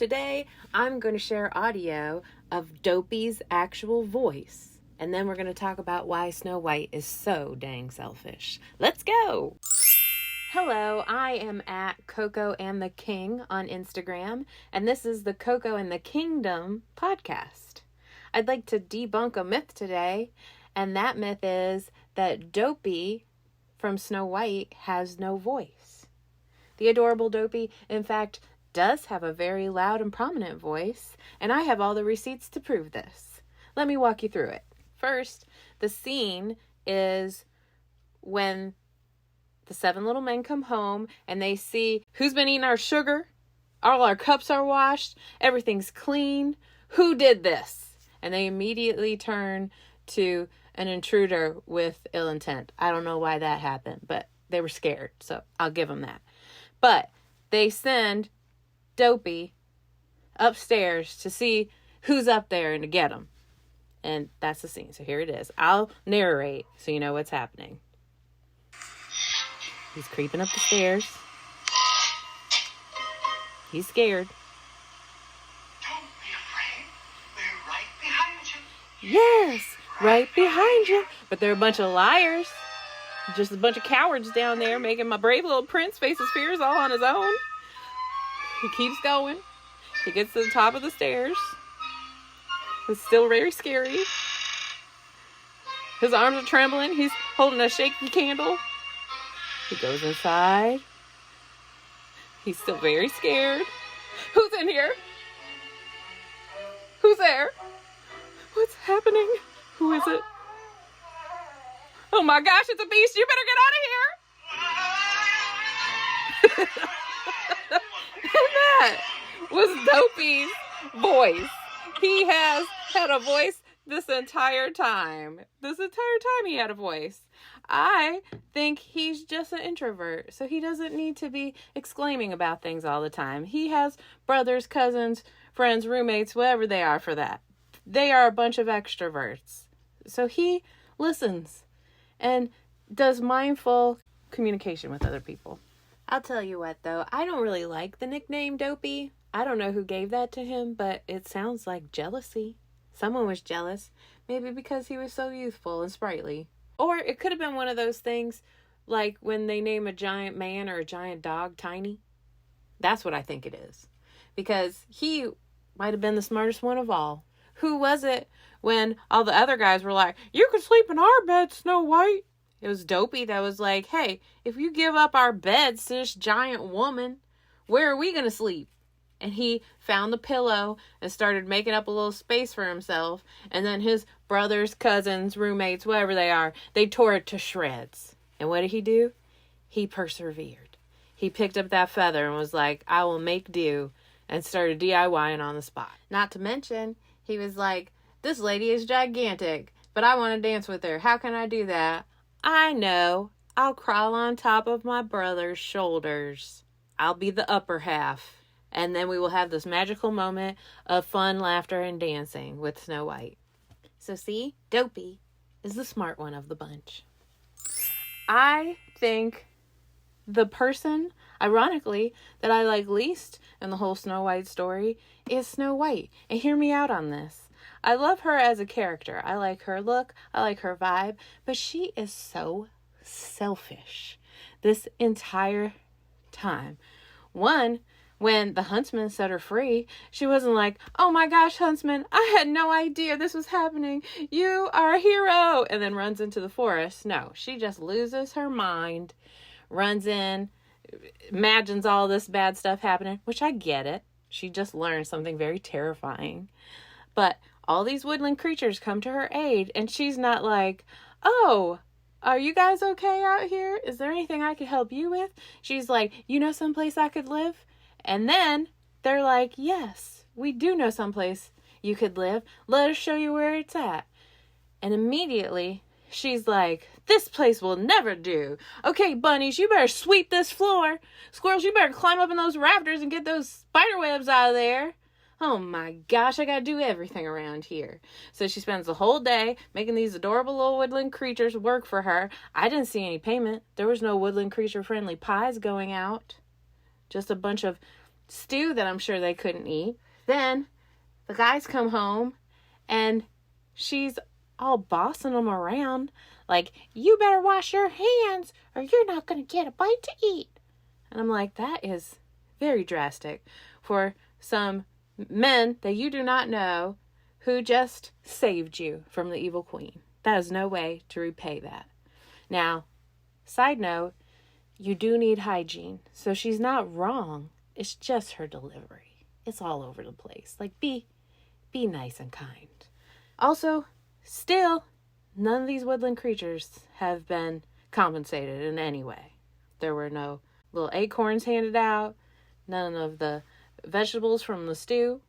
Today, I'm going to share audio of Dopey's actual voice, and then we're going to talk about why Snow White is so dang selfish. Let's go! Hello, I am at Coco and the King on Instagram, and this is the Coco and the Kingdom podcast. I'd like to debunk a myth today, and that myth is that Dopey from Snow White has no voice. The adorable Dopey, in fact, does have a very loud and prominent voice, and I have all the receipts to prove this. Let me walk you through it. First, the scene is when the 7 little men come home and they see who's been eating our sugar, all our cups are washed, everything's clean, who did this? And they immediately turn to an intruder with ill intent. I don't know why that happened, but they were scared, so I'll give them that. But they send Dopey upstairs to see who's up there and to get him. And that's the scene. So here it is. I'll narrate so you know what's happening. He's creeping up the stairs. He's scared. Don't be afraid. We're right behind you. Yes, right behind you. But they're a bunch of liars. Just a bunch of cowards down there making my brave little prince face his fears all on his own. He keeps going. He gets to the top of the stairs. It's still very scary. His arms are trembling. He's holding a shaky candle. He goes inside. He's still very scared. Who's in here? Who's there? What's happening? Who is it? Oh my gosh, it's a beast. You better get out of here. And that was Dopey's voice. He has had a voice this entire time. This entire time he had a voice. I think he's just an introvert, so he doesn't need to be exclaiming about things all the time. He has brothers, cousins, friends, roommates, whatever they are for that. They are a bunch of extroverts. So he listens and does mindful communication with other people. I'll tell you what, though, I don't really like the nickname Dopey. I don't know who gave that to him, but it sounds like jealousy. Someone was jealous, maybe because he was so youthful and sprightly. Or it could have been one of those things like when they name a giant man or a giant dog Tiny. That's what I think it is. Because he might have been the smartest one of all. Who was it when all the other guys were like, "You can sleep in our bed, Snow White"? It was Dopey that was like, "Hey, if you give up our beds to this giant woman, where are we going to sleep?" And he found the pillow and started making up a little space for himself. And then his brothers, cousins, roommates, whatever they are, they tore it to shreds. And what did he do? He persevered. He picked up that feather and was like, "I will make do," and started DIYing on the spot. Not to mention, he was like, "This lady is gigantic, but I want to dance with her. How can I do that?" "I know. I'll crawl on top of my brother's shoulders. I'll be the upper half. And then we will have this magical moment of fun, laughter, and dancing with Snow White." So see, Dopey is the smart one of the bunch. I think the person, ironically, that I like least in the whole Snow White story is Snow White. And hear me out on this. I love her as a character. I like her look. I like her vibe. But she is so selfish this entire time. One, when the huntsman set her free, she wasn't like, "Oh my gosh, huntsman, I had no idea this was happening. You are a hero," and then runs into the forest. No, she just loses her mind, runs in, imagines all this bad stuff happening, which I get it. She just learned something very terrifying. But all these woodland creatures come to her aid, and she's not like, "Oh, are you guys okay out here? Is there anything I could help you with?" She's like, "You know someplace I could live?" And then they're like, "Yes, we do know someplace you could live. Let us show you where it's at." And immediately she's like, "This place will never do. Okay, bunnies, you better sweep this floor. Squirrels, you better climb up in those rafters and get those spider webs out of there. Oh my gosh, I gotta do everything around here." So she spends the whole day making these adorable little woodland creatures work for her. I didn't see any payment. There was no woodland creature friendly pies going out. Just a bunch of stew that I'm sure they couldn't eat. Then the guys come home and she's all bossing them around like, you better wash your hands or you're not going to get a bite to eat. And I'm like, that is very drastic for some men that you do not know who just saved you from the evil queen. That is no way to repay that. Now, side note, you do need hygiene. So she's not wrong. It's just her delivery. It's all over the place. Like, be nice and kind. Also, still, none of these woodland creatures have been compensated in any way. There were no little acorns handed out, none of the vegetables from the stew.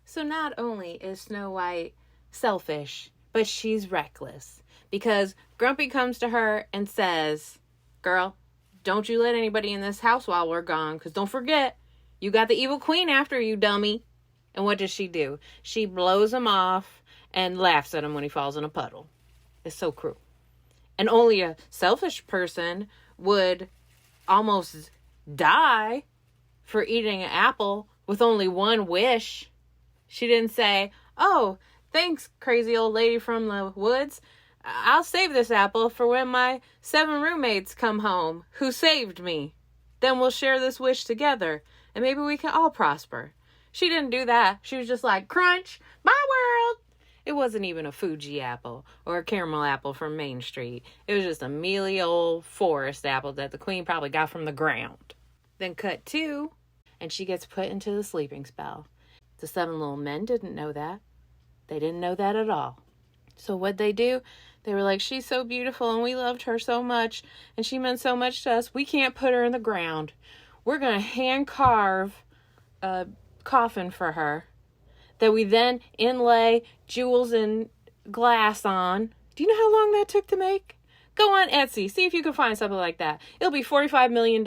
So not only is Snow White selfish, but she's reckless. Because Grumpy comes to her and says, girl, don't you let anybody in this house while we're gone, because don't forget, you got the evil queen after you, dummy. And what does she do? She blows him off and laughs at him when he falls in a puddle. It's so cruel. And only a selfish person would almost die for eating an apple with only one wish. She didn't say, oh, thanks, crazy old lady from the woods. I'll save this apple for when my 7 roommates come home who saved me. Then we'll share this wish together and maybe we can all prosper. She didn't do that. She was just like, crunch, my world. It wasn't even a Fuji apple or a caramel apple from Main Street. It was just a mealy old forest apple that the queen probably got from the ground. Then cut 2, and she gets put into the sleeping spell. The 7 little men didn't know that. They didn't know that at all. So what'd they do? They were like, she's so beautiful and we loved her so much and she meant so much to us. We can't put her in the ground. We're going to hand carve a coffin for her that we then inlay jewels and glass on. Do you know how long that took to make? Go on Etsy. See if you can find something like that. It'll be $45 million.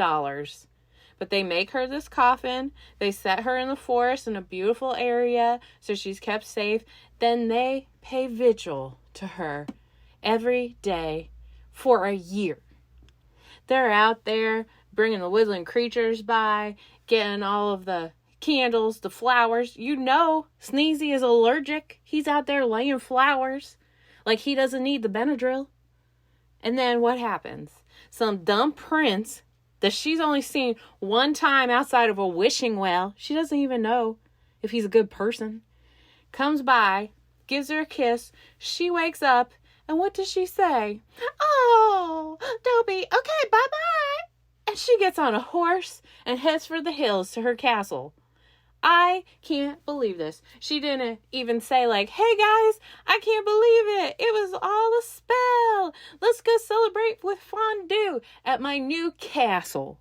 But they make her this coffin. They set her in the forest in a beautiful area so she's kept safe. Then they pay vigil to her every day for a year. They're out there bringing the woodland creatures by, getting all of the candles, the flowers. You know, Sneezy is allergic. He's out there laying flowers like he doesn't need the Benadryl. And then what happens? Some dumb prince that she's only seen one time outside of a wishing well, she doesn't even know if he's a good person, comes by, gives her a kiss, she wakes up, and what does she say? Oh, Dopey, okay, bye-bye. And she gets on a horse and heads for the hills to her castle. I can't believe this. She didn't even say like, hey guys, I can't believe it. It was all a spell. Let's go celebrate with fondue at my new castle.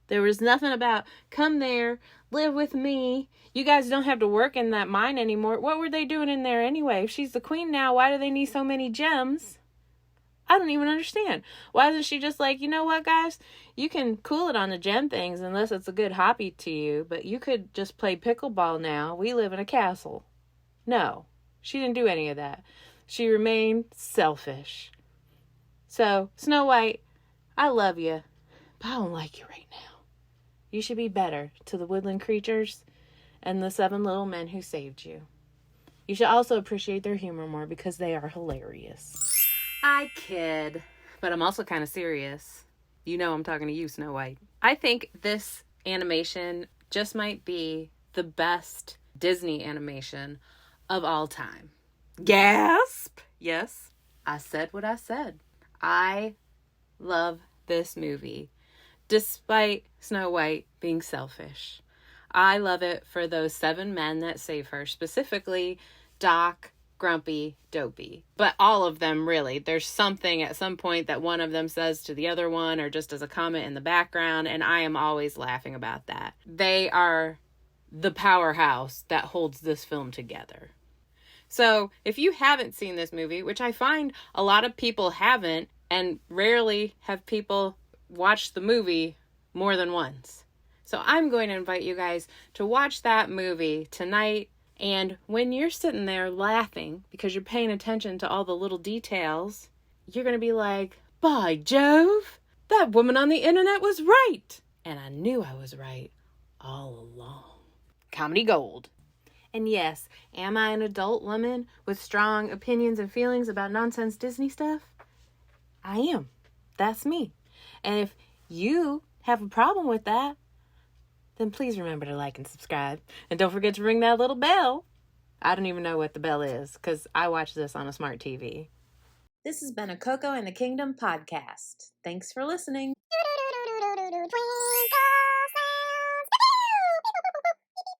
There was nothing about, come there, live with me. You guys don't have to work in that mine anymore. What were they doing in there anyway? If she's the queen now, why do they need so many gems? I don't even understand. Why isn't she just like, you know what, guys? You can cool it on the gem things unless it's a good hobby to you, but you could just play pickleball now. We live in a castle. No, she didn't do any of that. She remained selfish. So, Snow White, I love you, but I don't like you right now. You should be better to the woodland creatures and the 7 little men who saved you. You should also appreciate their humor more because they are hilarious. I kid, but I'm also kind of serious. You know I'm talking to you, Snow White. I think this animation just might be the best Disney animation of all time. Gasp! Yes, I said what I said. I love this movie, despite Snow White being selfish. I love it for those 7 men that save her, specifically Doc, Grumpy, Dopey. But all of them, really. There's something at some point that one of them says to the other one or just as a comment in the background, and I am always laughing about that. They are the powerhouse that holds this film together. So, if you haven't seen this movie, which I find a lot of people haven't, and rarely have people watched the movie more than once. So I'm going to invite you guys to watch that movie tonight. And when you're sitting there laughing because you're paying attention to all the little details, you're going to be like, by Jove, that woman on the internet was right. And I knew I was right all along. Comedy gold. And yes, am I an adult woman with strong opinions and feelings about nonsense Disney stuff? I am. That's me. And if you have a problem with that, then please remember to like and subscribe. And don't forget to ring that little bell. I don't even know what the bell is because I watch this on a smart TV. This has been a Coco and the Kingdom podcast. Thanks for listening.